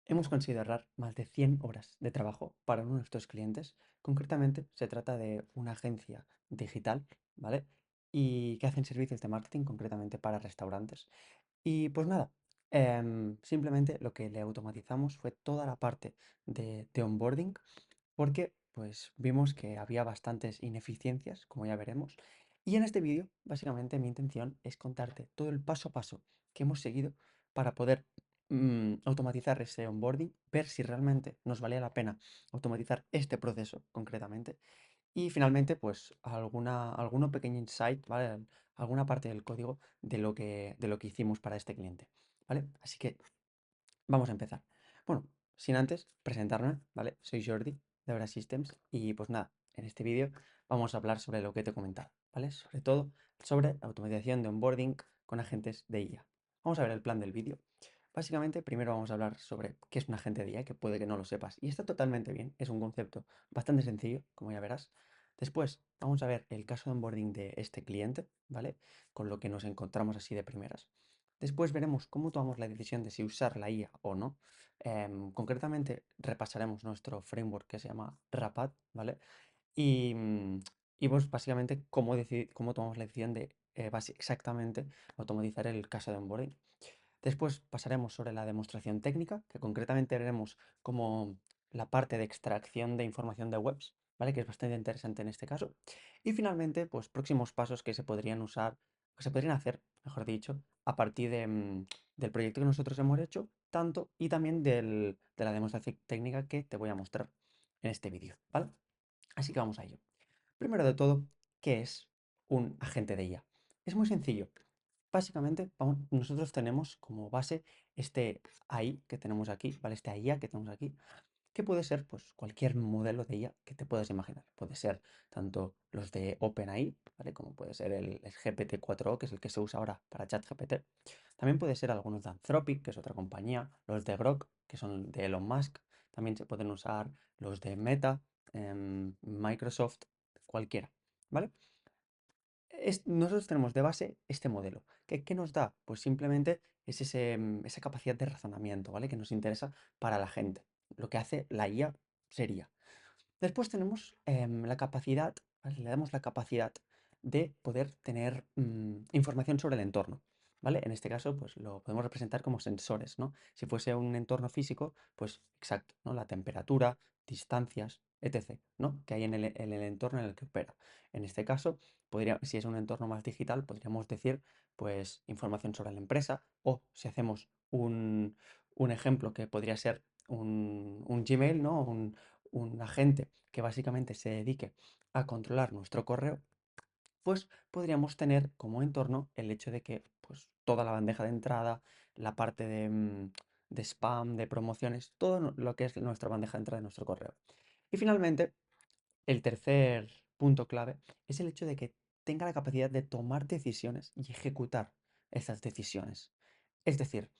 Hemos conseguido ahorrar más de 100 horas de trabajo para uno de nuestros clientes. Concretamente, se trata de una agencia digital, ¿vale? Y que hacen servicios de marketing, concretamente para restaurantes. Y pues nada, simplemente lo que le automatizamos fue toda la parte de onboarding, porque pues vimos que había bastantes ineficiencias, como ya veremos. Y en este vídeo, básicamente mi intención es contarte todo el paso a paso que hemos seguido para poder automatizar ese onboarding, ver si realmente nos valía la pena automatizar este proceso concretamente. Y finalmente, pues alguno pequeño insight, ¿vale? Alguna parte del código de lo que hicimos para este cliente, ¿vale? Así que vamos a empezar. Bueno, sin antes presentarme, ¿vale? Soy Jordi de Abra Systems y pues nada, en este vídeo vamos a hablar sobre lo que te he comentado, ¿vale? Sobre todo sobre automatización de onboarding con agentes de IA. Vamos a ver el plan del vídeo. Básicamente, primero vamos a hablar sobre qué es un agente de IA, que puede que no lo sepas, y está totalmente bien, es un concepto bastante sencillo, como ya verás. Después, vamos a ver el caso de onboarding de este cliente, ¿vale? Con lo que nos encontramos así de primeras. Después veremos cómo tomamos la decisión de si usar la IA o no. Concretamente, repasaremos nuestro framework que se llama Rapid, ¿vale? Y, y pues básicamente cómo tomamos la decisión de exactamente automatizar el caso de onboarding. Después pasaremos sobre la demostración técnica, que concretamente veremos como la parte de extracción de información de webs, ¿vale? Que es bastante interesante en este caso. Y finalmente, pues próximos pasos que se podrían usar, que se podrían hacer, mejor dicho, a partir del proyecto que nosotros hemos hecho, tanto y también de la demostración técnica que te voy a mostrar en este vídeo, ¿vale? Así que vamos a ello. Primero de todo, ¿qué es un agente de IA? Es muy sencillo. Básicamente, nosotros tenemos como base este AI que tenemos aquí, ¿vale? Este IA que tenemos aquí, que puede ser pues cualquier modelo de IA que te puedas imaginar. Puede ser tanto los de OpenAI, ¿vale? Como puede ser el GPT-4o, que es el que se usa ahora para ChatGPT. También puede ser algunos de Anthropic, que es otra compañía, los de Grok, que son de Elon Musk. También se pueden usar los de Meta, Microsoft, cualquiera, ¿vale? Nosotros tenemos de base este modelo. ¿Qué nos da? Pues simplemente es esa capacidad de razonamiento, ¿vale? Que nos interesa para la gente. Lo que hace la IA sería. Después tenemos la capacidad, ¿vale? Le damos la capacidad de poder tener información sobre el entorno, ¿vale? En este caso, pues lo podemos representar como sensores, ¿no? Si fuese un entorno físico, pues exacto, ¿no? La temperatura, distancias, etc., ¿no? Que hay en el entorno en el que opera. En este caso, si es un entorno más digital, podríamos decir, pues, información sobre la empresa, o si hacemos un ejemplo que podría ser un Gmail, ¿no? Un agente que básicamente se dedique a controlar nuestro correo, pues podríamos tener como entorno el hecho de que pues, toda la bandeja de entrada, la parte de spam, de promociones, todo lo que es nuestra bandeja de entrada de nuestro correo. Y finalmente, el tercer punto clave es el hecho de que tenga la capacidad de tomar decisiones y ejecutar esas decisiones. Es decir,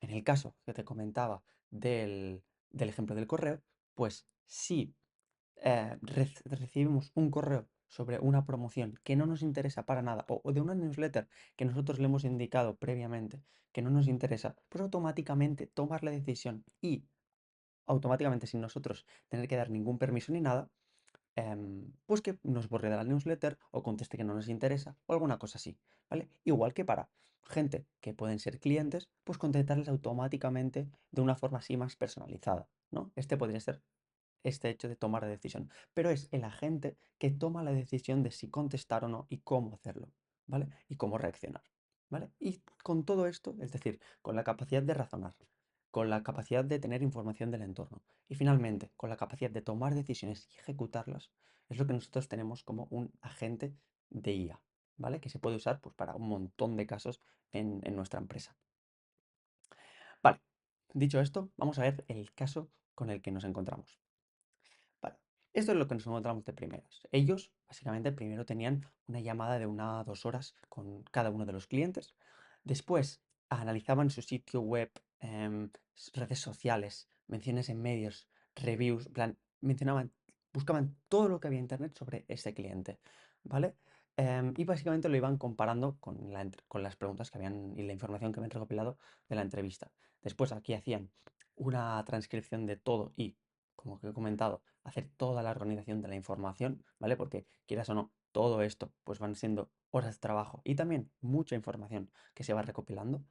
en el caso que te comentaba del ejemplo del correo, pues si recibimos un correo sobre una promoción que no nos interesa para nada o de una newsletter que nosotros le hemos indicado previamente que no nos interesa, pues automáticamente tomar la decisión y automáticamente sin nosotros tener que dar ningún permiso ni nada, pues que nos borre de la newsletter o conteste que no nos interesa o alguna cosa así, ¿vale? Igual que para gente que pueden ser clientes, pues contestarles automáticamente de una forma así más personalizada, ¿no? Este podría ser este hecho de tomar la decisión, pero es el agente que toma la decisión de si contestar o no y cómo hacerlo, ¿vale? Y cómo reaccionar, ¿vale? Y con todo esto, es decir, con la capacidad de razonar, con la capacidad de tener información del entorno y finalmente con la capacidad de tomar decisiones y ejecutarlas, es lo que nosotros tenemos como un agente de IA, ¿vale? Que se puede usar pues, para un montón de casos en nuestra empresa. Vale, dicho esto, vamos a ver el caso con el que nos encontramos. Vale, esto es lo que nos encontramos de primeras. Ellos, básicamente, primero tenían una llamada de 1 a 2 horas con cada uno de los clientes. Después, analizaban su sitio web, redes sociales, menciones en medios, reviews, en plan, buscaban todo lo que había en internet sobre ese cliente, ¿vale? Y básicamente lo iban comparando con las preguntas que habían y la información que habían recopilado de la entrevista. Después aquí hacían una transcripción de todo y, como que he comentado, hacer toda la organización de la información, ¿vale? Porque quieras o no, todo esto pues van siendo horas de trabajo y también mucha información que se va recopilando.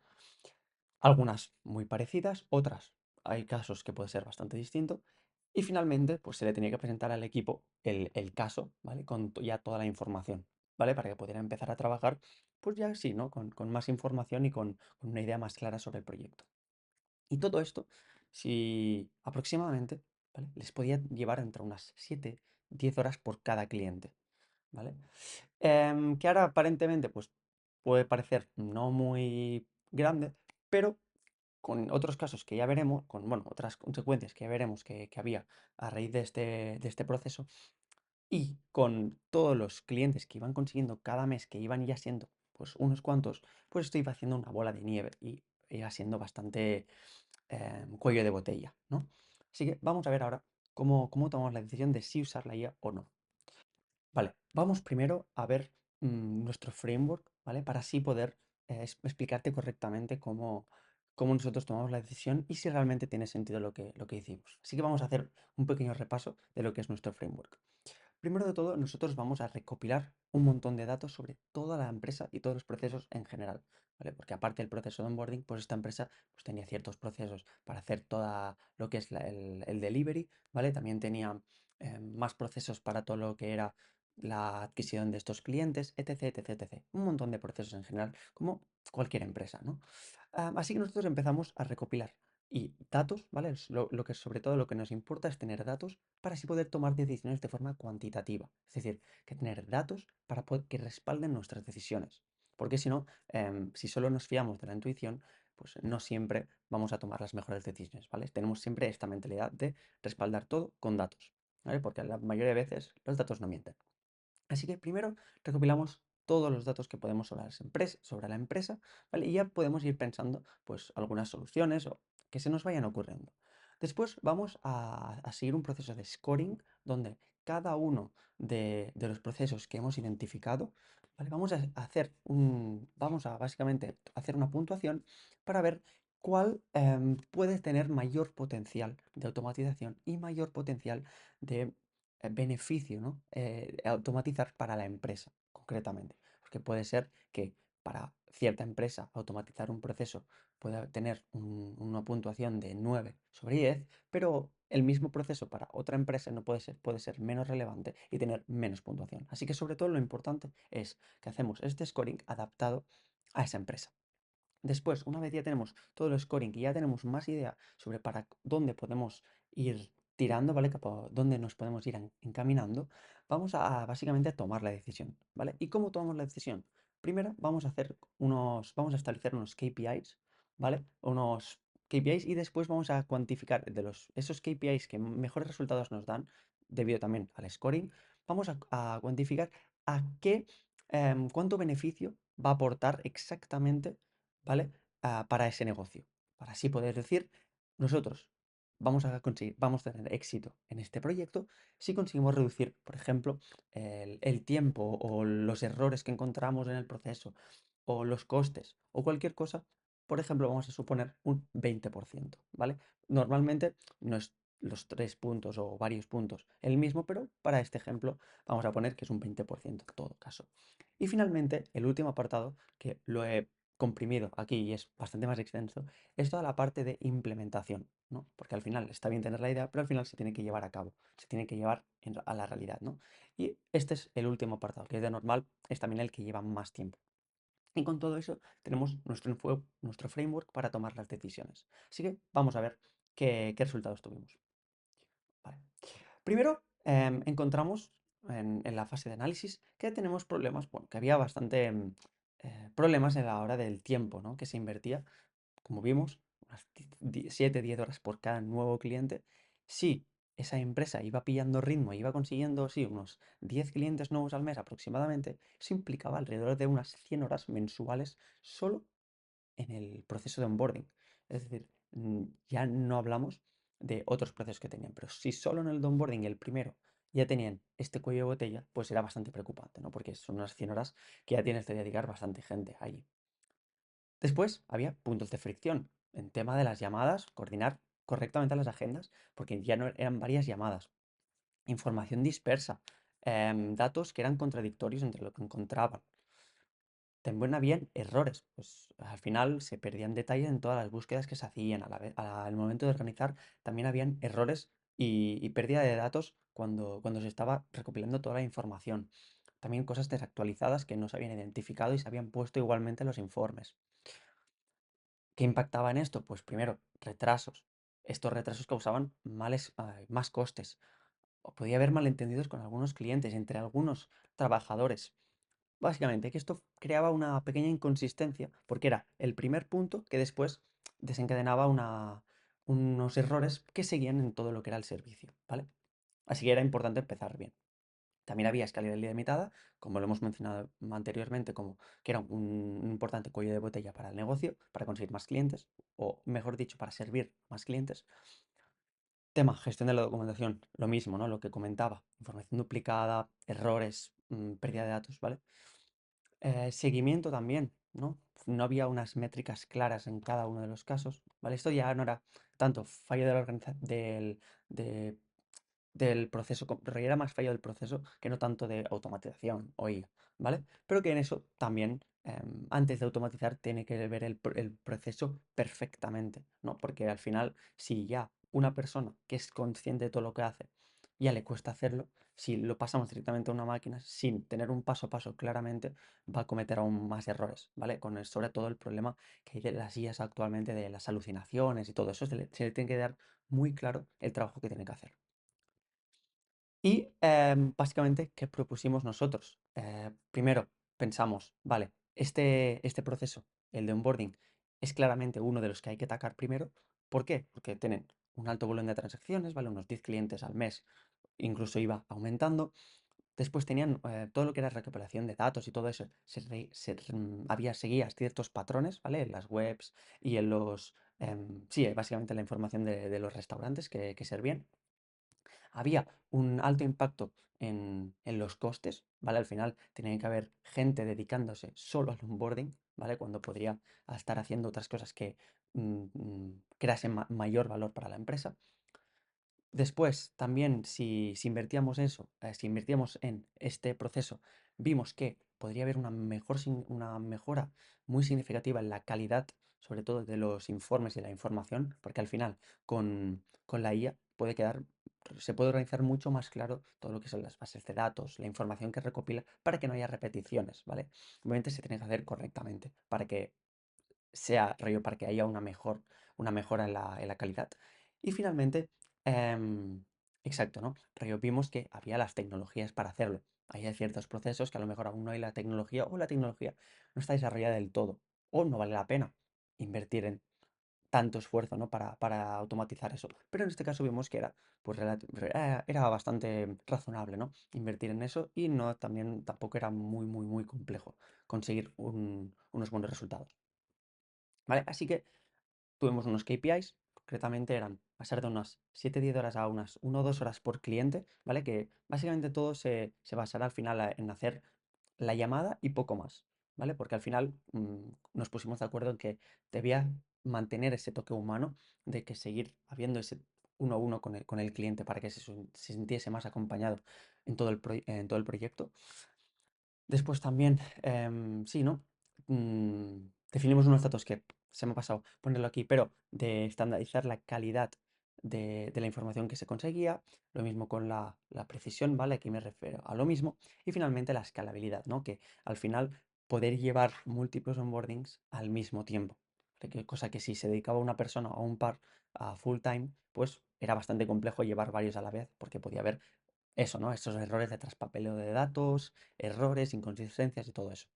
Algunas muy parecidas, otras hay casos que puede ser bastante distinto. Y finalmente, pues se le tenía que presentar al equipo el caso, ¿vale? Con ya toda la información, ¿vale? Para que pudiera empezar a trabajar, pues ya sí, ¿no? Con más información y con una idea más clara sobre el proyecto. Y todo esto, si aproximadamente, ¿vale? Les podía llevar entre unas 7 10 horas por cada cliente, ¿vale? Que ahora aparentemente, pues puede parecer no muy grande, pero con otros casos que ya veremos, con, bueno, otras consecuencias que ya veremos que había a raíz de este proceso, y con todos los clientes que iban consiguiendo cada mes, que iban ya siendo pues unos cuantos, pues esto iba haciendo una bola de nieve y iba siendo bastante cuello de botella, ¿no? Así que vamos a ver ahora cómo tomamos la decisión de si usar la IA o no. Vale, vamos primero a ver nuestro framework, ¿vale? Para así poder explicarte correctamente cómo nosotros tomamos la decisión y si realmente tiene sentido lo que hicimos. Así que vamos a hacer un pequeño repaso de lo que es nuestro framework. Primero de todo, nosotros vamos a recopilar un montón de datos sobre toda la empresa y todos los procesos en general, ¿vale? Porque aparte del proceso de onboarding, pues esta empresa pues tenía ciertos procesos para hacer toda lo que es el delivery, ¿vale? También tenía más procesos para todo lo que era la adquisición de estos clientes, etc, etc, etc. Un montón de procesos en general, como cualquier empresa, ¿no? Así que nosotros empezamos a recopilar y datos, ¿vale? Lo que sobre todo lo que nos importa es tener datos para así poder tomar decisiones de forma cuantitativa. Es decir, que tener datos para que respalden nuestras decisiones. Porque si no, si solo nos fiamos de la intuición, pues no siempre vamos a tomar las mejores decisiones, ¿vale? Tenemos siempre esta mentalidad de respaldar todo con datos, ¿vale? Porque la mayoría de veces los datos no mienten. Así que primero recopilamos todos los datos que podemos sobre la empresa, ¿vale? Y ya podemos ir pensando, pues, algunas soluciones o que se nos vayan ocurriendo. Después vamos a seguir un proceso de scoring donde cada uno de los procesos que hemos identificado, ¿vale? Vamos a básicamente hacer una puntuación para ver cuál puede tener mayor potencial de automatización y mayor potencial de beneficio, ¿no? Automatizar para la empresa, concretamente. Porque puede ser que para cierta empresa automatizar un proceso pueda tener una puntuación de 9 sobre 10, pero el mismo proceso para otra empresa no puede ser menos relevante y tener menos puntuación. Así que sobre todo lo importante es que hacemos este scoring adaptado a esa empresa. Después, una vez ya tenemos todo el scoring y ya tenemos más idea sobre para dónde podemos ir tirando, ¿vale? Dónde nos podemos ir encaminando, vamos a básicamente a tomar la decisión, ¿vale? ¿Y cómo tomamos la decisión? Primero vamos a establecer unos KPIs, ¿vale? Unos KPIs y después vamos a cuantificar esos KPIs que mejores resultados nos dan, debido también al scoring, vamos a cuantificar a cuánto beneficio va a aportar exactamente, ¿vale? Para ese negocio. Para así poder decir, nosotros vamos a tener éxito en este proyecto si conseguimos reducir, por ejemplo, el tiempo o los errores que encontramos en el proceso o los costes o cualquier cosa. Por ejemplo, vamos a suponer un 20%, ¿vale? Normalmente no es los 3 puntos o varios puntos el mismo, pero para este ejemplo vamos a poner que es un 20% en todo caso. Y finalmente, el último apartado, que lo he comprimido aquí y es bastante más extenso, es toda la parte de implementación, ¿no? Porque al final está bien tener la idea, pero al final se tiene que llevar a cabo, se tiene que llevar a la realidad, ¿no? Y este es el último apartado, que es de normal, es también el que lleva más tiempo. Y con todo eso tenemos nuestro framework para tomar las decisiones. Así que vamos a ver qué resultados tuvimos. Vale. Primero, encontramos en la fase de análisis que tenemos problemas, bueno, que había bastante problemas en la hora del tiempo, ¿no? Que se invertía, como vimos, unas 7, 10 horas por cada nuevo cliente. Si esa empresa iba pillando ritmo, iba consiguiendo, sí, unos 10 clientes nuevos al mes aproximadamente, eso implicaba alrededor de unas 100 horas mensuales solo en el proceso de onboarding. Es decir, ya no hablamos de otros procesos que tenían, pero si solo en el de onboarding, el primero, ya tenían este cuello de botella, pues era bastante preocupante, ¿no? Porque son unas 100 horas que ya tienes que dedicar bastante gente allí. Después había puntos de fricción en tema de las llamadas, coordinar correctamente las agendas, porque ya no eran varias llamadas, información dispersa, datos que eran contradictorios entre lo que encontraban. También habían errores, pues al final se perdían detalles en todas las búsquedas que se hacían. Al momento de organizar también habían errores y pérdida de datos cuando se estaba recopilando toda la información. También cosas desactualizadas que no se habían identificado y se habían puesto igualmente en los informes. ¿Qué impactaba en esto? Pues primero, retrasos. Estos retrasos causaban más costes. O podía haber malentendidos con algunos clientes, entre algunos trabajadores. Básicamente, que esto creaba una pequeña inconsistencia, porque era el primer punto que después desencadenaba unos errores que seguían en todo lo que era el servicio, ¿vale? Así que era importante empezar bien. También había escalera ilimitada, como lo hemos mencionado anteriormente, como que era un importante cuello de botella para el negocio, para conseguir más clientes, o mejor dicho, para servir más clientes. Tema, gestión de la documentación, lo mismo, ¿no? Lo que comentaba, información duplicada, errores, pérdida de datos, ¿vale? Seguimiento también, ¿no? No había unas métricas claras en cada uno de los casos, ¿vale? Esto ya no era tanto fallo de la del proceso, era más fallo del proceso que no tanto de automatización o IA, ¿vale? Pero que en eso también, antes de automatizar, tiene que ver el proceso perfectamente, ¿no? Porque al final, si ya una persona que es consciente de todo lo que hace, ya le cuesta hacerlo, si lo pasamos directamente a una máquina sin tener un paso a paso claramente, va a cometer aún más errores, ¿vale? Sobre todo el problema que hay de las IAs actualmente, de las alucinaciones y todo eso, se le tiene que dar muy claro el trabajo que tiene que hacer. Y básicamente, ¿qué propusimos nosotros? Primero, pensamos, vale, este proceso, el de onboarding, es claramente uno de los que hay que atacar primero. ¿Por qué? Porque tienen un alto volumen de transacciones, ¿vale? Unos 10 clientes al mes, incluso iba aumentando. Después tenían todo lo que era recopilación de datos y todo eso. Seguía ciertos patrones, ¿vale? En las webs y en los... sí, básicamente la información de los restaurantes que servían. Había un alto impacto en los costes, ¿vale? Al final tenía que haber gente dedicándose solo al onboarding, ¿vale? Cuando podría estar haciendo otras cosas que creasen mayor valor para la empresa. Después, también, si invertíamos eso, si invertíamos en este proceso, vimos que podría haber una mejora muy significativa en la calidad, sobre todo de los informes y la información, porque al final, con la IA se puede organizar mucho más claro todo lo que son las bases de datos, la información que recopila, para que no haya repeticiones, ¿vale? Obviamente se tiene que hacer correctamente, para que sea rollo para que haya una mejora en la calidad. Y finalmente, exacto, ¿no? Rollo, vimos que había las tecnologías para hacerlo. Hay ciertos procesos que a lo mejor aún no hay la tecnología o la tecnología no está desarrollada del todo o no vale la pena invertir en tanto esfuerzo, ¿no? Para automatizar eso. Pero en este caso vimos que pues, era bastante razonable, ¿no? Invertir en eso y no, también tampoco era muy, muy, muy complejo conseguir unos buenos resultados. ¿Vale? Así que tuvimos unos KPIs, concretamente eran pasar de unas 7-10 horas a unas 1 o 2 horas por cliente, ¿vale? Que básicamente todo se basará al final en hacer la llamada y poco más, ¿vale? Porque al final nos pusimos de acuerdo en que debía mantener ese toque humano de que seguir habiendo ese uno a uno con el cliente para que se sintiese más acompañado en todo el proyecto. Después también, sí, ¿no? Definimos unos datos que se me ha pasado ponerlo aquí, pero de estandarizar la calidad de la información que se conseguía, lo mismo con la precisión, ¿vale? Aquí me refiero a lo mismo. Y finalmente la escalabilidad, ¿no? Que al final poder llevar múltiples onboardings al mismo tiempo. Cosa que si se dedicaba una persona o un par a full time, pues era bastante complejo llevar varios a la vez, porque podía haber eso, ¿no? Estos errores de traspapeleo de datos, errores, inconsistencias y todo eso.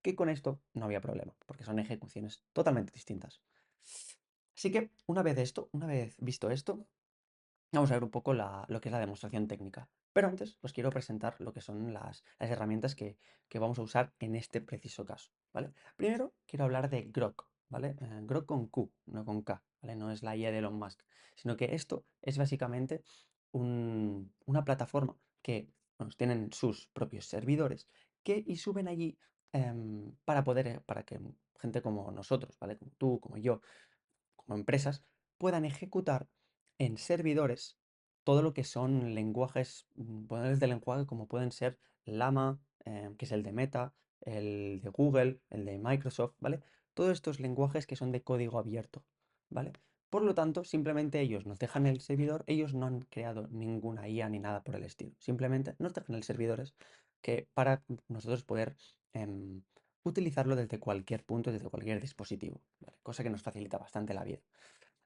Que con esto no había problema, porque son ejecuciones totalmente distintas. Así que una vez visto esto, vamos a ver un poco lo que es la demostración técnica. Pero antes os quiero presentar lo que son las herramientas que vamos a usar en este preciso caso, ¿vale? Primero quiero hablar de Grok, ¿vale? Grok con Q, no con K, ¿vale? No es la IA de Elon Musk, sino que esto es básicamente una plataforma que bueno, tienen sus propios servidores y suben allí para que gente como nosotros, ¿vale? Como tú, como yo, como empresas, puedan ejecutar en servidores todo lo que son lenguajes, modelos de lenguaje como pueden ser Llama, que es el de Meta, el de Google, el de Microsoft, ¿vale? Todos estos lenguajes que son de código abierto, ¿vale? Por lo tanto, simplemente ellos nos dejan el servidor, ellos no han creado ninguna IA ni nada por el estilo. Simplemente nos dejan el servidores que para nosotros poder utilizarlo desde cualquier punto, desde cualquier dispositivo, ¿vale? Cosa que nos facilita bastante la vida.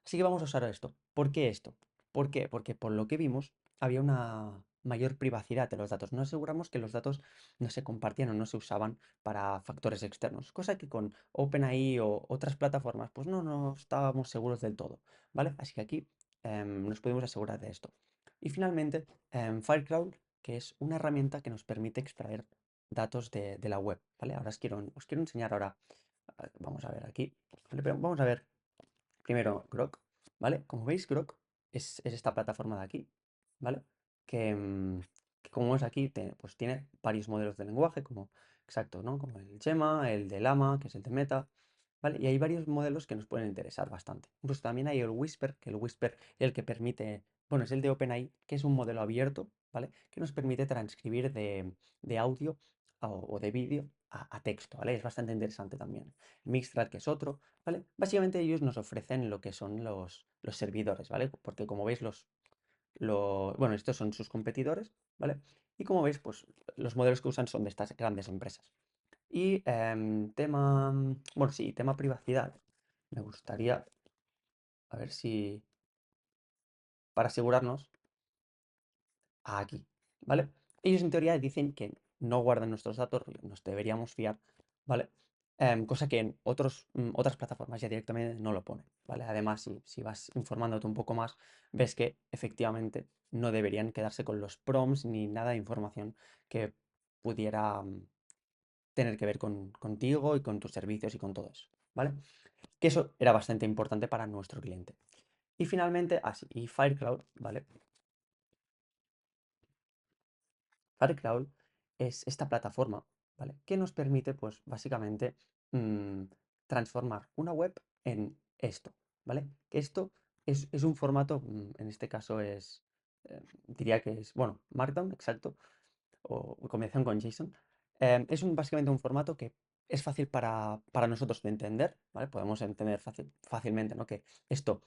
Así que vamos a usar esto. ¿Por qué esto? ¿Por qué? Porque por lo que vimos había una mayor privacidad de los datos. Nos aseguramos que los datos no se compartían o no se usaban para factores externos, cosa que con OpenAI o otras plataformas pues no estábamos seguros del todo, ¿vale? Así que aquí nos podemos asegurar de esto. Y finalmente, Firecrawl, que es una herramienta que nos permite extraer datos de la web, ¿vale? Ahora os quiero enseñar ahora, vamos a ver aquí, ¿vale? Pero vamos a ver primero Grok, ¿vale? Como veis, Grok es esta plataforma de aquí, ¿vale? Que, que como ves aquí, pues tiene varios modelos de lenguaje, como, exacto, ¿no? Como el Gemma, el de Llama, que es el de Meta, ¿vale? Y hay varios modelos que nos pueden interesar bastante. Incluso también hay el Whisper, que el Whisper es el que permite, bueno, es el de OpenAI, que es un modelo abierto, ¿vale? Que nos permite transcribir de audio o de vídeo a texto, ¿vale? Es bastante interesante también. Mixtral, que es otro, ¿vale? Básicamente ellos nos ofrecen lo que son los servidores, ¿vale? Porque como veis, bueno, estos son sus competidores, ¿vale? Y como veis, pues los modelos que usan son de estas grandes empresas. Y bueno, sí, tema privacidad. Me gustaría, a ver si, para asegurarnos, aquí, ¿vale? Ellos en teoría dicen que no guardan nuestros datos, nos deberíamos fiar, ¿vale? Cosa que en otras plataformas ya directamente no lo ponen, ¿vale? Además, si vas informándote un poco más, ves que efectivamente no deberían quedarse con los prompts ni nada de información que pudiera tener que ver contigo y con tus servicios y con todo eso, ¿vale? Que eso era bastante importante para nuestro cliente. Y finalmente, así, y Firecloud, ¿vale? Firecrawl es esta plataforma, ¿vale? Que nos permite, pues, básicamente, mm, transformar una web en esto, ¿vale? Que esto es un formato, en este caso diría que es, bueno, Markdown, exacto, o combinación con JSON. Básicamente un formato que es fácil para nosotros de entender, ¿vale? Podemos entender fácilmente, ¿no? Que esto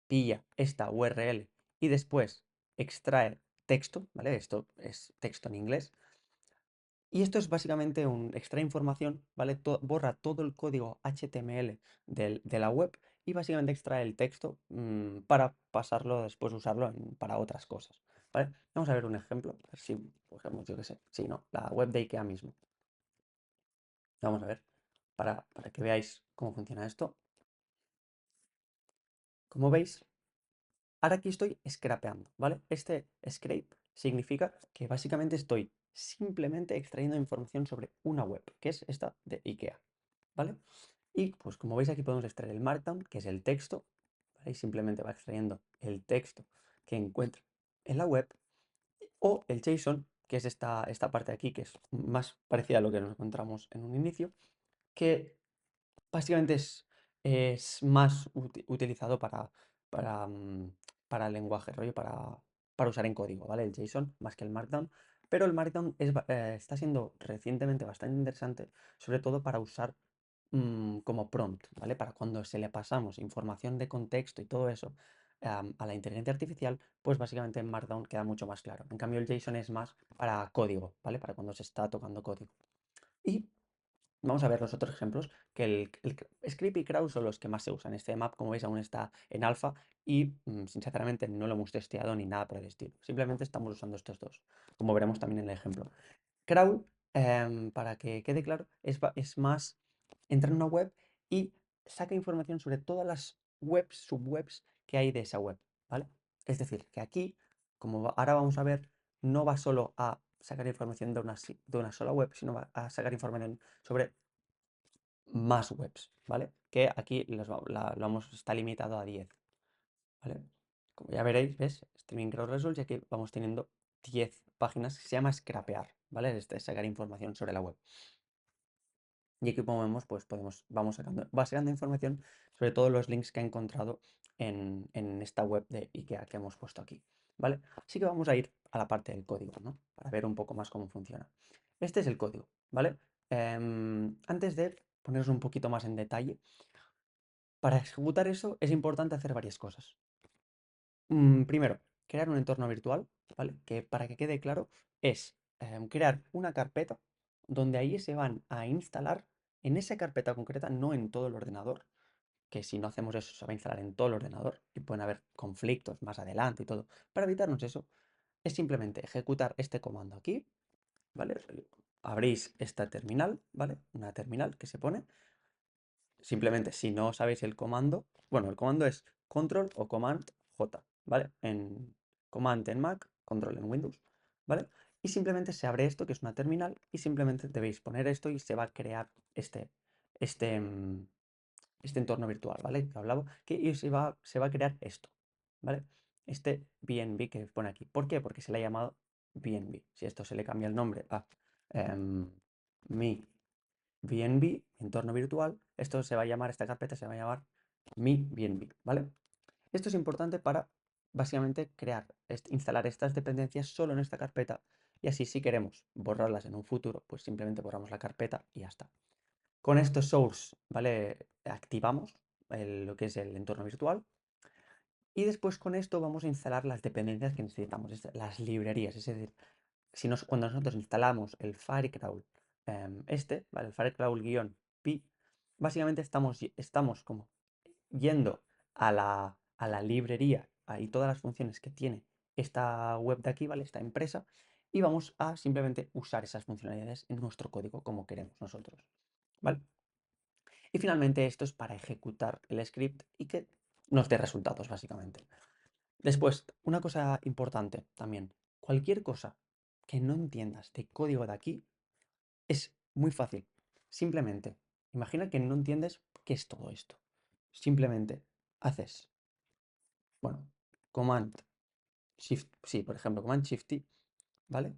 pilla esta URL y después extrae texto, ¿vale? Esto es texto en inglés. Y esto es básicamente un extrae información, ¿vale? Borra todo el código HTML de la web y básicamente extrae el texto para pasarlo, después usarlo para otras cosas, ¿vale? Vamos a ver un ejemplo, a ver si cogemos, yo qué sé, sí, no, la web de IKEA mismo. Vamos a ver, para que veáis cómo funciona esto. Como veis, ahora aquí estoy scrapeando, ¿vale? Este scrape significa que básicamente estoy simplemente extrayendo información sobre una web, que es esta de IKEA, ¿vale? Y pues como veis aquí podemos extraer el Markdown, que es el texto, ¿vale? Y simplemente va extrayendo el texto que encuentra en la web, o el JSON, que es esta parte de aquí, que es más parecida a lo que nos encontramos en un inicio, que básicamente es más utilizado para, mm, para el lenguaje, rollo, para usar en código, ¿vale? El JSON más que el Markdown. Pero el Markdown está siendo recientemente bastante interesante, sobre todo para usar como prompt, ¿vale? Para cuando se le pasamos información de contexto y todo eso a la inteligencia artificial, pues básicamente en Markdown queda mucho más claro. En cambio, el JSON es más para código, ¿vale? Para cuando se está tocando código. Y vamos a ver los otros ejemplos, que Script y Crowd son los que más se usan. Este map, como veis, aún está en alfa y sinceramente no lo hemos testeado ni nada por el estilo. Simplemente estamos usando estos dos, como veremos también en el ejemplo. Crawl, para que quede claro, es más, entra en una web y saca información sobre todas las webs, subwebs que hay de esa web, ¿vale? Es decir, que aquí, como ahora vamos a ver, no va solo a sacar información de una sola web, sino va a sacar información sobre más webs, ¿vale? Que aquí está limitado a 10, ¿vale? Como ya veréis, ¿ves? Streaming Crowd Results y aquí vamos teniendo 10 páginas que se llama scrapear, ¿vale? Es sacar información sobre la web. Y aquí como vemos, pues vamos va sacando información sobre todos los links que ha encontrado en esta web de IKEA que hemos puesto aquí, ¿vale? Así que vamos a ir a la parte del código, ¿no? Para ver un poco más cómo funciona. Este es el código, ¿vale? Antes de poneros un poquito más en detalle, para ejecutar eso es importante hacer varias cosas. Primero, crear un entorno virtual, ¿vale? Que para que quede claro, es crear una carpeta donde ahí se van a instalar en esa carpeta concreta, no en todo el ordenador, que si no hacemos eso se va a instalar en todo el ordenador y pueden haber conflictos más adelante y todo. Para evitarnos eso, es simplemente ejecutar este comando aquí, ¿vale? Abrís esta terminal, ¿vale? Una terminal que se pone. Simplemente, si no sabéis el comando, bueno, el comando es control o command J, ¿vale? En command en Mac, control en Windows, ¿vale? Y simplemente se abre esto, que es una terminal, y simplemente debéis poner esto y se va a crear este, mm, este entorno virtual, ¿vale? Que hablaba, y se va a crear esto, ¿vale? Este BNB que pone aquí. ¿Por qué? Porque se le ha llamado BNB. Si esto se le cambia el nombre a mi BNB, entorno virtual, esto se va a llamar, esta carpeta se va a llamar mi BNB, ¿vale? Esto es importante para básicamente instalar estas dependencias solo en esta carpeta y así si queremos borrarlas en un futuro, pues simplemente borramos la carpeta y ya está. Con esto source, ¿vale? Activamos lo que es el entorno virtual y después con esto vamos a instalar las dependencias que necesitamos, las librerías, es decir, cuando nosotros instalamos el Firecrawl, ¿vale? El Firecrawl-pi, básicamente estamos como yendo a la librería y todas las funciones que tiene esta web de aquí, ¿vale? Esta empresa, y vamos a simplemente usar esas funcionalidades en nuestro código como queremos nosotros, ¿vale? Y finalmente esto es para ejecutar el script y que nos dé resultados, básicamente. Después, una cosa importante también, cualquier cosa que no entiendas de código de aquí es muy fácil. Simplemente, imagina que no entiendes qué es todo esto. Simplemente haces, bueno, Command Shift, sí, por ejemplo, Command Shift T, ¿vale?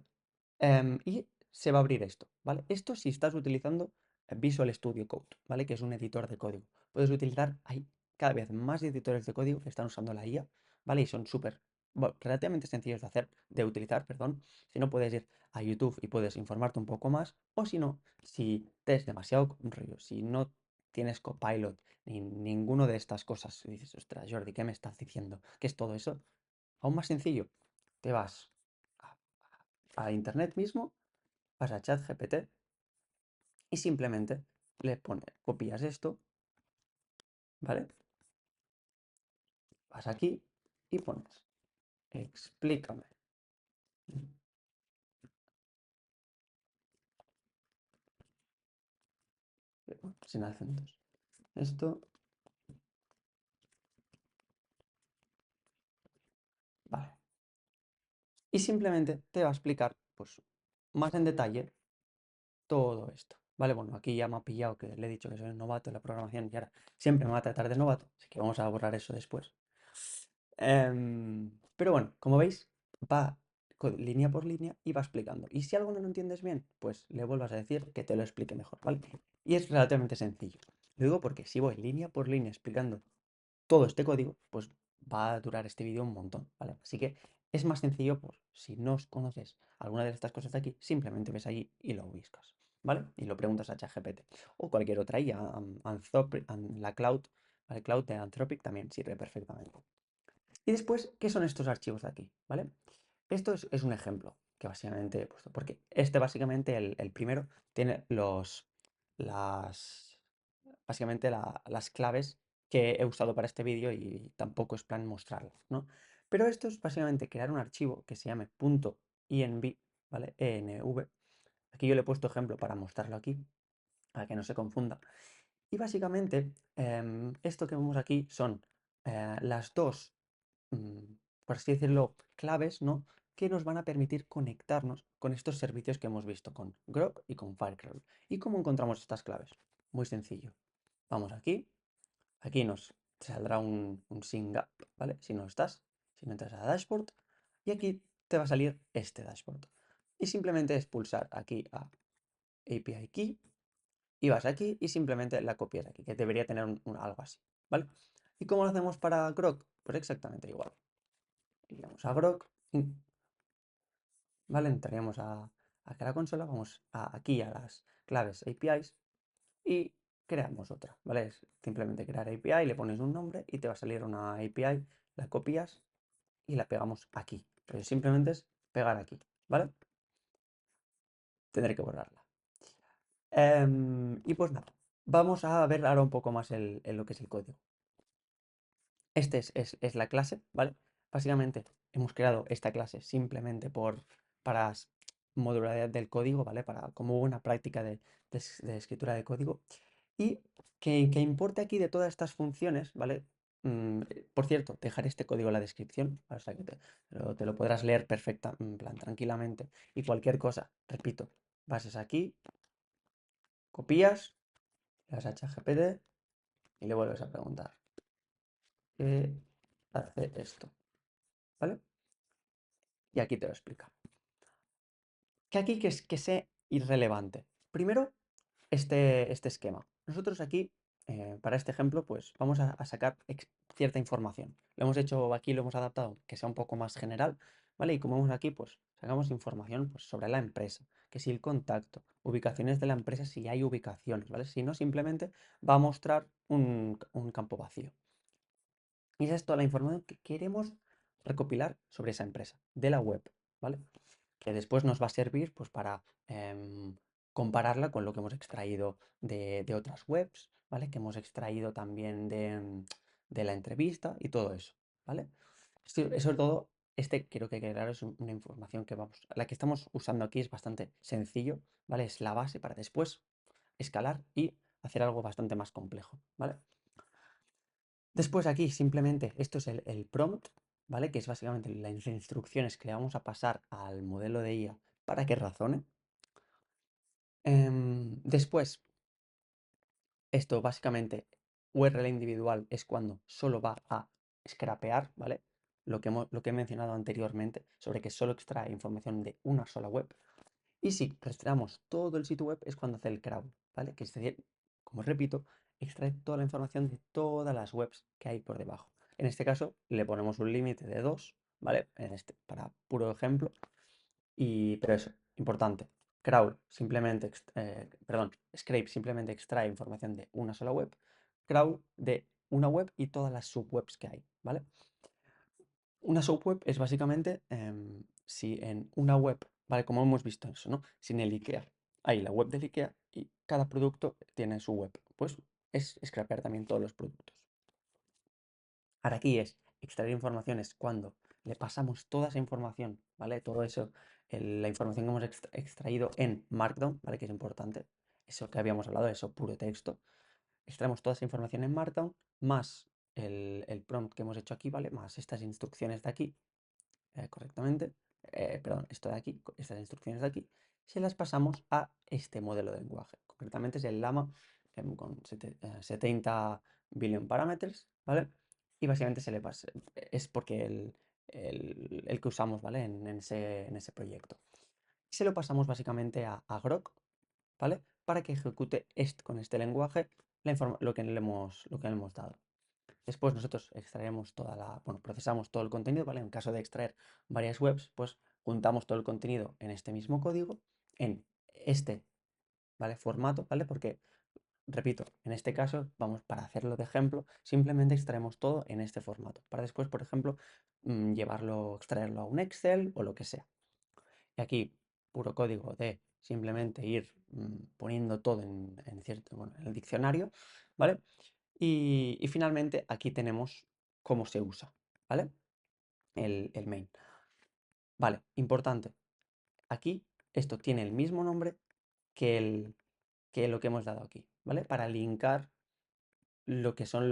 Y se va a abrir esto, ¿vale? Esto si estás utilizando Visual Studio Code, ¿vale? Que es un editor de código. Puedes utilizar, hay cada vez más editores de código que están usando la IA, ¿vale? Y son súper, bueno, relativamente sencillos de utilizar, perdón. Si no, puedes ir a YouTube y puedes informarte un poco más. O si no, si te es demasiado rollo, si no tienes Copilot ni ninguno de estas cosas, y dices, ostras, Jordi, ¿qué me estás diciendo? ¿Qué es todo eso? Aún más sencillo, te vas a, a internet mismo, vas a ChatGPT y simplemente le pones, copias esto, ¿vale? Vas aquí y pones, explícame, sin acentos. Esto, vale. Y simplemente te va a explicar, pues, más en detalle todo esto. Vale, bueno, aquí ya me ha pillado que le he dicho que soy un novato en la programación y ahora siempre me va a tratar de novato, así que vamos a borrar eso después. Pero bueno, como veis, va línea por línea y va explicando. Y si algo no lo entiendes bien, pues le vuelvas a decir que te lo explique mejor, ¿vale? Y es relativamente sencillo. Lo digo porque si voy línea por línea explicando todo este código, pues va a durar este vídeo un montón, ¿vale? Así que es más sencillo, pues si no conoces alguna de estas cosas de aquí, simplemente ves allí y lo buscas, ¿vale? Y lo preguntas a ChatGPT o cualquier otra IA, la Cloud, ¿vale? Cloud de Anthropic también sirve perfectamente. Y después, ¿qué son estos archivos de aquí? ¿Vale? Esto es un ejemplo que básicamente he puesto, porque este básicamente, el primero, tiene las, básicamente las claves que he usado para este vídeo y tampoco es plan mostrarlas, ¿no? Pero esto es básicamente crear un archivo que se llame .env, ¿vale? env. Aquí yo le he puesto ejemplo para mostrarlo aquí, para que no se confunda. Y básicamente, esto que vemos aquí son las dos, mm, por así decirlo, claves, ¿no? Que nos van a permitir conectarnos con estos servicios que hemos visto con Grok y con Firecrawl. ¿Y cómo encontramos estas claves? Muy sencillo. Vamos aquí nos saldrá un sync up, ¿vale? Si no estás, si no entras a Dashboard, y aquí te va a salir este dashboard. Y simplemente es pulsar aquí a API Key y vas aquí y simplemente la copias aquí, que debería tener algo así, ¿vale? ¿Y cómo lo hacemos para Grok? Pues exactamente igual. Iríamos a Grok, ¿vale? Entraríamos a la consola, vamos aquí a las claves APIs y creamos otra, ¿vale? Es simplemente crear API, le pones un nombre y te va a salir una API, la copias y la pegamos aquí. Pero simplemente es pegar aquí, ¿vale? Tendré que borrarla. Y pues nada, vamos a ver ahora un poco más lo que es el código. Este es la clase, ¿vale? Básicamente hemos creado esta clase simplemente para modularidad del código, ¿vale? Para como una práctica de escritura de código. Y que importe aquí de todas estas funciones, ¿vale? Por cierto, dejaré este código en la descripción, ¿vale? O sea que te lo podrás leer perfecta, en plan, tranquilamente. Y cualquier cosa, repito, vas aquí, copias, le das a ChatGPT y le vuelves a preguntar. ¿Qué hace esto? ¿Vale? Y aquí te lo explica. Que aquí que sea irrelevante. Primero, este esquema. Nosotros aquí, para este ejemplo, pues vamos a sacar cierta información. Lo hemos hecho aquí, lo hemos adaptado que sea un poco más general, ¿vale? Y como vemos aquí, pues sacamos información pues, sobre la empresa, que si el contacto, ubicaciones de la empresa, si hay ubicaciones, ¿vale? Si no, simplemente va a mostrar un campo vacío. Y esa es toda la información que queremos recopilar sobre esa empresa, de la web, ¿vale? Que después nos va a servir pues, para compararla con lo que hemos extraído de otras webs, ¿vale? Que hemos extraído también de la entrevista y todo eso, ¿vale? Sobre todo, quiero que quede claro, es una información que la que estamos usando aquí es bastante sencillo, ¿vale? Es la base para después escalar y hacer algo bastante más complejo, ¿vale? Después aquí simplemente esto es el prompt, ¿vale? Que es básicamente las instrucciones que le vamos a pasar al modelo de IA para que razone. Después, esto básicamente, URL individual es cuando solo va a scrapear, ¿vale? Lo que he mencionado anteriormente sobre que solo extrae información de una sola web. Y si rastreamos todo el sitio web es cuando hace el crawl, ¿vale? Que es decir, como repito, extrae toda la información de todas las webs que hay por debajo. En este caso le ponemos un límite de 2, ¿vale? Para puro ejemplo. Pero eso, importante. Crawl simplemente, perdón, Scrape simplemente extrae información de una sola web. Crawl de una web y todas las subwebs que hay, ¿vale? Una subweb es básicamente si en una web, ¿vale? Como hemos visto eso, ¿no? Si en el IKEA hay la web del IKEA y cada producto tiene su web, pues es scrapear también todos los productos. Ahora aquí es extraer informaciones cuando le pasamos toda esa información, ¿vale? Todo eso, la información que hemos extraído en Markdown, ¿vale? Que es importante, eso que habíamos hablado, eso puro texto. Extraemos toda esa información en Markdown, más el prompt que hemos hecho aquí, ¿vale? Más estas instrucciones de aquí, correctamente, perdón, esto de aquí, estas instrucciones de aquí, se las pasamos a este modelo de lenguaje. Concretamente es el Llama con 70 billion parameters, ¿vale? Y básicamente se le pasa, es porque el que usamos, ¿vale? En ese proyecto. Y se lo pasamos básicamente a Grok, ¿vale? Para que ejecute con este lenguaje lo que le hemos dado. Después nosotros extraemos bueno, procesamos todo el contenido, ¿vale? En caso de extraer varias webs, pues juntamos todo el contenido en este mismo código, en este, ¿vale? Formato, ¿vale? Porque, repito, en este caso, vamos, para hacerlo de ejemplo, simplemente extraemos todo en este formato, para después, por ejemplo, extraerlo a un Excel o lo que sea. Y aquí, puro código de simplemente ir poniendo todo bueno, en el diccionario, ¿vale? Y finalmente aquí tenemos cómo se usa, ¿vale? El main. Vale, importante. Aquí esto tiene el mismo nombre que lo que hemos dado aquí, ¿vale? Para linkar lo que son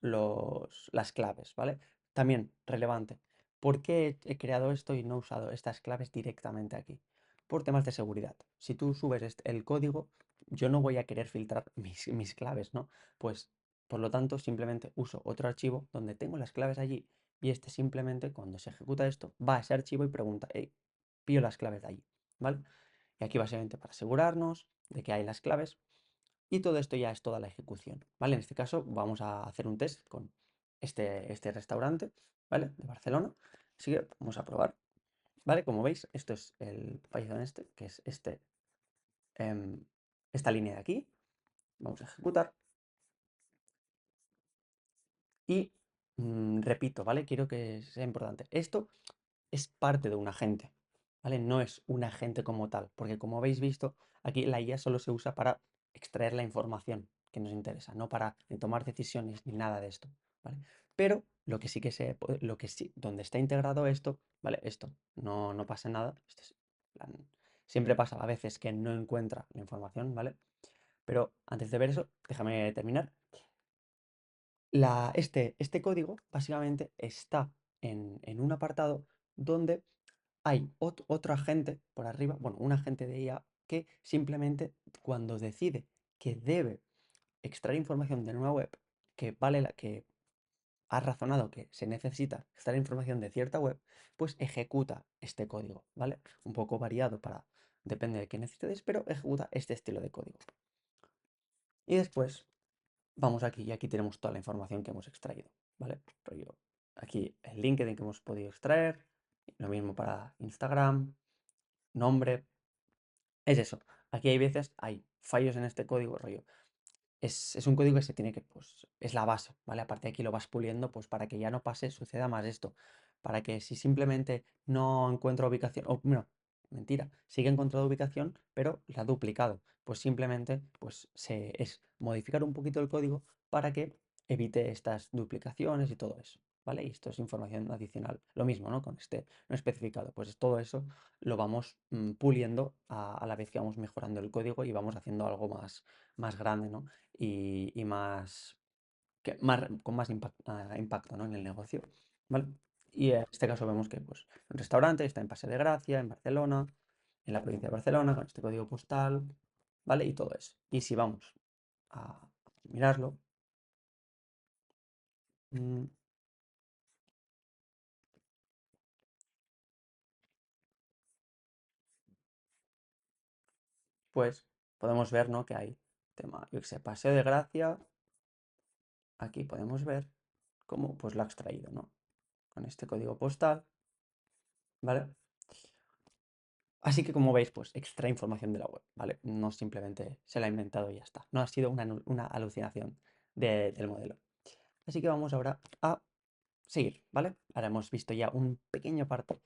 las claves, ¿vale? También relevante. ¿Por qué he creado esto y no he usado estas claves directamente aquí? Por temas de seguridad. Si tú subes el código, yo no voy a querer filtrar mis claves, ¿no? Pues, por lo tanto, simplemente uso otro archivo donde tengo las claves allí y este simplemente, cuando se ejecuta esto, va a ese archivo y pregunta, hey, pillo las claves de allí, ¿vale? Y aquí básicamente para asegurarnos de que hay las claves, Y todo esto ya es toda la ejecución, ¿vale? En este caso vamos a hacer un test con este restaurante, ¿vale? De Barcelona. Así que vamos a probar, ¿vale? Como veis, esto es el Python este, que es em, esta línea de aquí. Vamos a ejecutar y repito, ¿vale? Quiero que sea importante. Esto es parte de un agente, ¿vale? No es un agente como tal, porque como habéis visto, aquí la IA solo se usa para extraer la información que nos interesa, no para ni tomar decisiones ni nada de esto, ¿vale? Pero lo que sí que lo que sí, donde está integrado esto, ¿vale? Esto, no pasa nada. Siempre pasa a veces que no encuentra la información, ¿vale? Pero antes de ver eso, déjame terminar. Este código básicamente está en un apartado donde hay otro agente por arriba, bueno, un agente de IA que simplemente cuando decide que debe extraer información de una web, que ha razonado que se necesita extraer información de cierta web, pues ejecuta este código, ¿vale? Un poco variado depende de qué necesites, pero ejecuta este estilo de código. Y después vamos aquí y aquí tenemos toda la información que hemos extraído, ¿vale? Aquí el LinkedIn que hemos podido extraer, lo mismo para Instagram, nombre, es eso. Aquí hay veces, hay fallos en este código, rollo. Es un código que se tiene que, pues, es la base, ¿vale? Aparte de aquí lo vas puliendo, pues para que ya no pase, suceda más esto. Para que si simplemente no encuentro ubicación, o bueno, mentira, sí que he encontrado ubicación, pero la ha duplicado. Pues simplemente, pues, es modificar un poquito el código para que evite estas duplicaciones y todo eso, ¿vale? Y esto es información adicional. Lo mismo, ¿no? Con este no especificado. Pues todo eso lo vamos puliendo a la vez que vamos mejorando el código y vamos haciendo algo más grande, ¿no? Y con más impacto, ¿no? En el negocio, ¿vale? Y en este caso vemos que pues, un restaurante está en Paseo de Gracia, en Barcelona, en la provincia de Barcelona, con este código postal, ¿vale? Y todo eso. Y si vamos a mirarlo, mm, pues podemos ver, ¿no? Que hay tema, yo qué sé, Paseo de Gracia, aquí podemos ver cómo pues lo ha extraído, ¿no? Con este código postal, ¿vale? Así que como veis, pues extrae información de la web, ¿vale? No simplemente se la ha inventado y ya está. No ha sido una alucinación del modelo. Así que vamos ahora a seguir, ¿vale? Ahora hemos visto ya un pequeño parte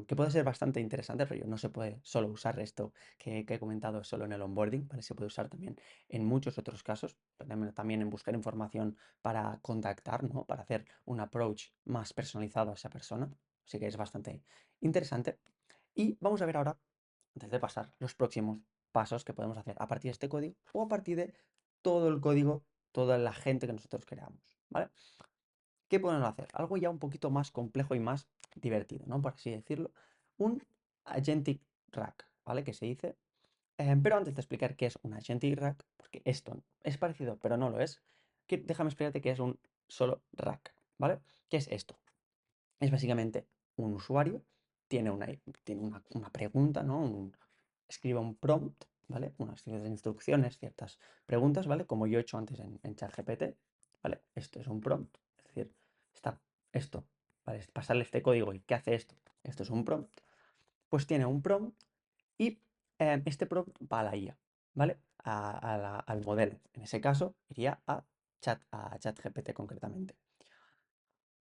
que puede ser bastante interesante, pero no se puede solo usar esto que he comentado solo en el onboarding, ¿vale? Se puede usar también en muchos otros casos, también en buscar información para contactar, ¿no? Para hacer un approach más personalizado a esa persona. Así que es bastante interesante. Y vamos a ver ahora, antes de pasar, los próximos pasos que podemos hacer a partir de este código o a partir de todo el código, toda la gente que nosotros creamos, ¿vale? ¿Qué podemos hacer? Algo ya un poquito más complejo y más divertido, ¿no? Por así decirlo. Un Agentic Rack, ¿vale? Que se dice. Pero antes de explicar qué es un Agentic Rack, porque esto es parecido, pero no lo es, déjame explicarte qué es un solo rack, ¿vale? ¿Qué es esto? Es básicamente un usuario, tiene una pregunta, ¿no? Escribe un prompt, ¿vale? Unas ciertas instrucciones, ciertas preguntas, ¿vale? Como yo he hecho antes en ChatGPT, ¿vale? Esto es un prompt, es decir, está esto, ¿vale? Es pasarle este código y ¿qué hace esto? Esto es un prompt. Pues tiene un prompt y este prompt va a la IA, ¿vale? Al modelo. En ese caso, iría a ChatGPT concretamente.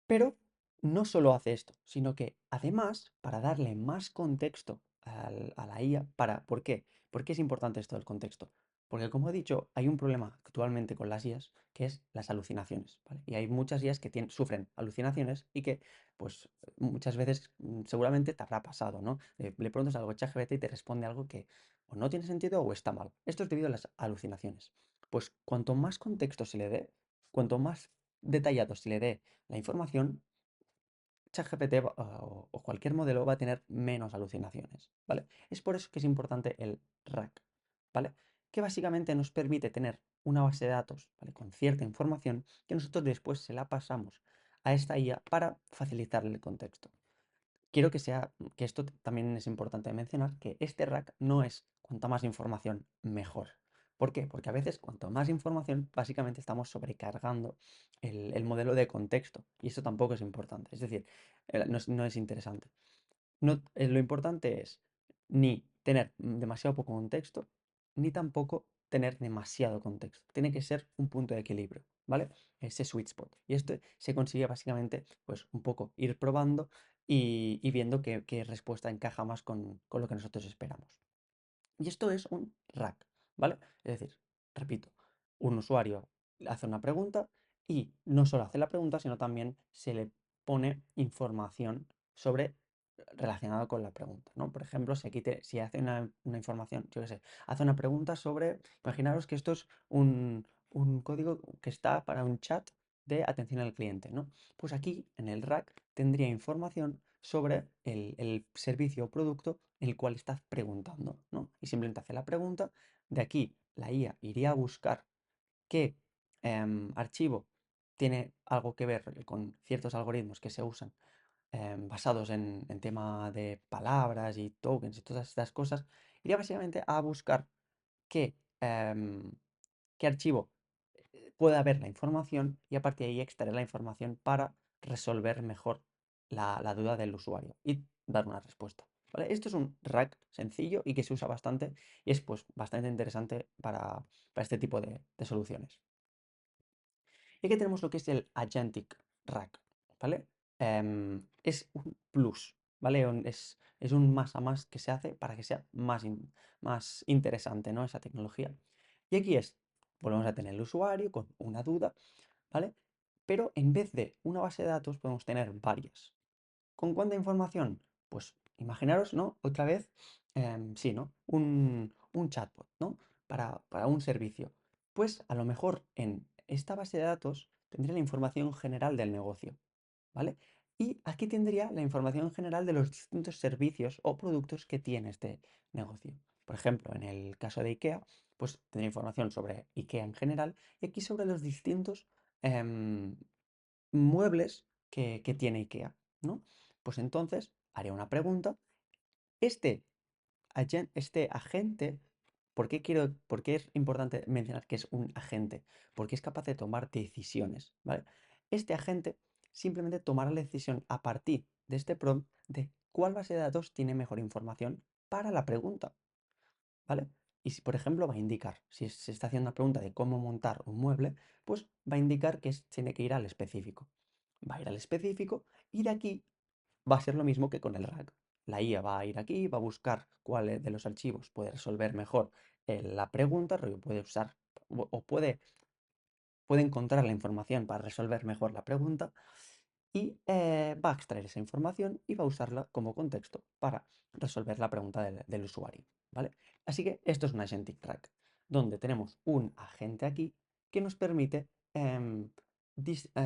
Pero no solo hace esto, sino que además, para darle más contexto a la IA, ¿por qué? ¿Por qué es importante esto del contexto? Porque como he dicho, hay un problema actualmente con las IAs, que es las alucinaciones, ¿vale? Y hay muchas IAs que sufren alucinaciones y que, pues, muchas veces seguramente te habrá pasado, ¿no? Le preguntas algo a ChatGPT y te responde algo que o no tiene sentido o está mal. Esto es debido a las alucinaciones. Pues cuanto más contexto se le dé, cuanto más detallado se le dé la información, ChatGPT o cualquier modelo va a tener menos alucinaciones, ¿vale? Es por eso que es importante el RAG, ¿vale? Que básicamente nos permite tener una base de datos, ¿vale? Con cierta información que nosotros después se la pasamos a esta IA para facilitarle el contexto. Quiero que esto también es importante mencionar, que este RAG no es cuanta más información, mejor, ¿Por qué? Porque a veces cuanto más información, básicamente estamos sobrecargando el modelo de contexto y eso tampoco es importante, es decir, no es interesante. No, lo importante es ni tener demasiado poco contexto, ni tampoco tener demasiado contexto. Tiene que ser un punto de equilibrio, ¿vale? Ese sweet spot. Y esto se consigue básicamente, pues un poco ir probando y viendo qué respuesta encaja más con lo que nosotros esperamos. Y esto es un rack, ¿vale? Es decir, repito, un usuario hace una pregunta y no solo hace la pregunta, sino también se le pone información sobre relacionado con la pregunta, ¿no? Por ejemplo, si hace una información, yo qué sé, hace una pregunta sobre, imaginaros que esto es un código que está para un chat de atención al cliente, ¿no? Pues aquí en el rack tendría información sobre el servicio o producto el cual estás preguntando, ¿no? Y simplemente hace la pregunta, de aquí la IA iría a buscar qué archivo tiene algo que ver con ciertos algoritmos que se usan basados en tema de palabras y tokens y todas estas cosas, iría básicamente a buscar qué, em, qué archivo puede haber la información y a partir de ahí extraer la información para resolver mejor la duda del usuario y dar una respuesta. ¿Vale? Esto es un rack sencillo y que se usa bastante y es pues bastante interesante para este tipo de soluciones. Y aquí tenemos lo que es el Agentic Rack, ¿vale? Es un plus, ¿vale? Es un más a más que se hace para que sea más interesante, ¿no? Esa tecnología. Y aquí volvemos a tener el usuario con una duda, ¿vale? Pero en vez de una base de datos podemos tener varias. ¿Con cuánta información? Pues imaginaros, ¿no? Otra vez, sí, ¿no? Un chatbot, ¿no? Para un servicio. Pues a lo mejor en esta base de datos tendría la información general del negocio, ¿vale? Y aquí tendría la información general de los distintos servicios o productos que tiene este negocio. Por ejemplo, en el caso de IKEA, pues tendría información sobre IKEA en general y aquí sobre los distintos em, muebles que tiene IKEA, ¿no? Pues entonces haría una pregunta. Este, este agente, por qué es importante mencionar que es un agente? Porque es capaz de tomar decisiones, ¿vale? Este agente simplemente tomará la decisión a partir de este prompt de cuál base de datos tiene mejor información para la pregunta, ¿vale? Y si, por ejemplo, va a indicar, si se está haciendo una pregunta de cómo montar un mueble, pues va a indicar que tiene que ir al específico. Va a ir al específico y de aquí va a ser lo mismo que con el RAG. La IA va a ir aquí, va a buscar cuál de los archivos puede resolver mejor la pregunta, rollo puede usar o puede encontrar la información para resolver mejor la pregunta y va a extraer esa información y va a usarla como contexto para resolver la pregunta del usuario, ¿vale? Así que esto es un Agentic Track, donde tenemos un agente aquí que nos permite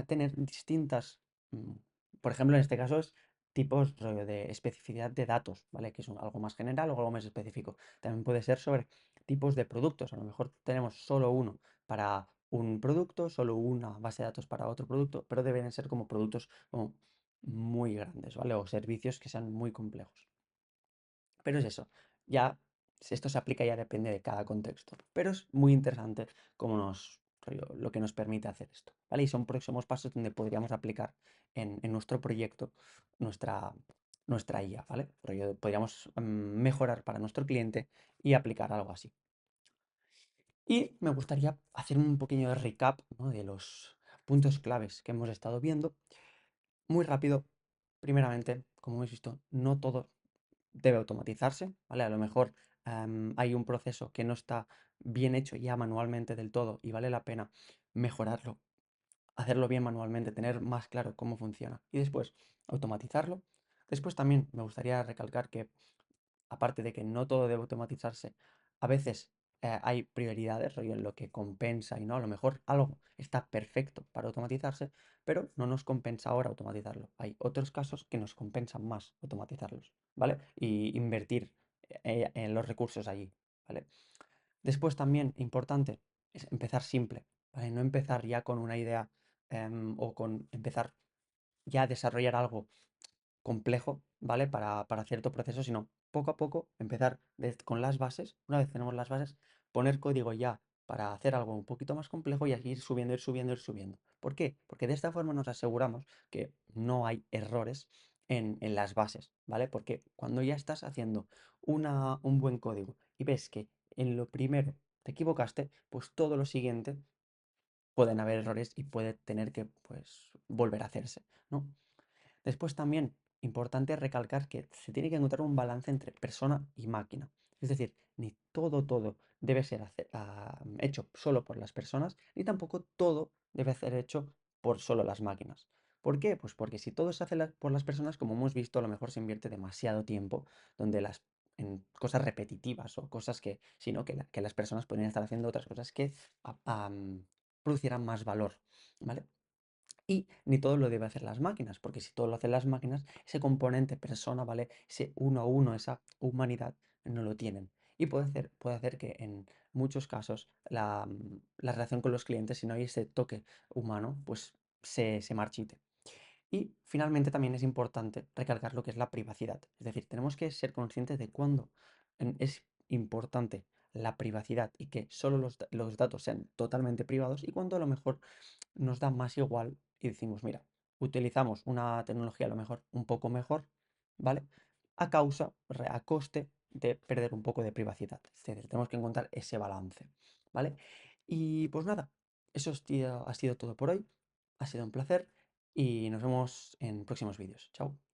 tener distintas, mm, por ejemplo, en este caso es tipos rollo de especificidad de datos, ¿vale? Que es algo más general o algo más específico. También puede ser sobre tipos de productos. A lo mejor tenemos solo uno para un producto, solo una base de datos para otro producto, pero deben ser como productos como muy grandes, ¿vale? O servicios que sean muy complejos. Pero es eso, ya esto se aplica ya depende de cada contexto, pero es muy interesante cómo lo que nos permite hacer esto, ¿vale? Y son próximos pasos donde podríamos aplicar en nuestro proyecto nuestra, nuestra IA, ¿vale? Podríamos mejorar para nuestro cliente y aplicar algo así. Y me gustaría hacer un pequeño recap, ¿no? De los puntos claves que hemos estado viendo. Muy rápido, primeramente, como hemos visto, no todo debe automatizarse, ¿vale? A lo mejor hay un proceso que no está bien hecho ya manualmente del todo y vale la pena mejorarlo, hacerlo bien manualmente, tener más claro cómo funciona y después automatizarlo. Después también me gustaría recalcar que aparte de que no todo debe automatizarse, a veces hay prioridades, rollo en lo que compensa y no, a lo mejor algo está perfecto para automatizarse, pero no nos compensa ahora automatizarlo. Hay otros casos que nos compensan más automatizarlos, ¿vale? Y invertir en los recursos allí, ¿vale? Después también importante es empezar simple, ¿vale? No empezar ya con una idea o con empezar ya a desarrollar algo complejo, ¿vale? Para cierto proceso, sino poco a poco empezar con las bases. Una vez tenemos las bases, poner código ya para hacer algo un poquito más complejo y así ir subiendo, ir subiendo, ir subiendo. ¿Por qué? Porque de esta forma nos aseguramos que no hay errores en las bases, ¿vale? Porque cuando ya estás haciendo un buen código y ves que en lo primero te equivocaste, pues todo lo siguiente pueden haber errores y puede tener que, pues, volver a hacerse, ¿no? Después también, importante recalcar que se tiene que encontrar un balance entre persona y máquina. Es decir, ni todo debe ser hecho solo por las personas, ni tampoco todo debe ser hecho por solo las máquinas. ¿Por qué? Pues porque si todo se hace por las personas, como hemos visto, a lo mejor se invierte demasiado tiempo donde en cosas repetitivas o cosas que, sino que las personas podrían estar haciendo otras cosas que a- am, producieran más valor, ¿vale? Y ni todo lo debe hacer las máquinas, porque si todo lo hacen las máquinas, ese componente persona, ¿vale? Ese uno a uno, esa humanidad, no lo tienen. Y puede hacer que en muchos casos la relación con los clientes, si no hay ese toque humano, pues se marchite. Y finalmente también es importante recalcar lo que es la privacidad. Es decir, tenemos que ser conscientes de cuándo es importante la privacidad y que solo los datos sean totalmente privados y cuándo a lo mejor nos da más igual y decimos, mira, utilizamos una tecnología a lo mejor un poco mejor, ¿vale? A coste de perder un poco de privacidad. Es decir, tenemos que encontrar ese balance, ¿vale? Y pues nada, eso ha sido todo por hoy. Ha sido un placer y nos vemos en próximos vídeos. Chao.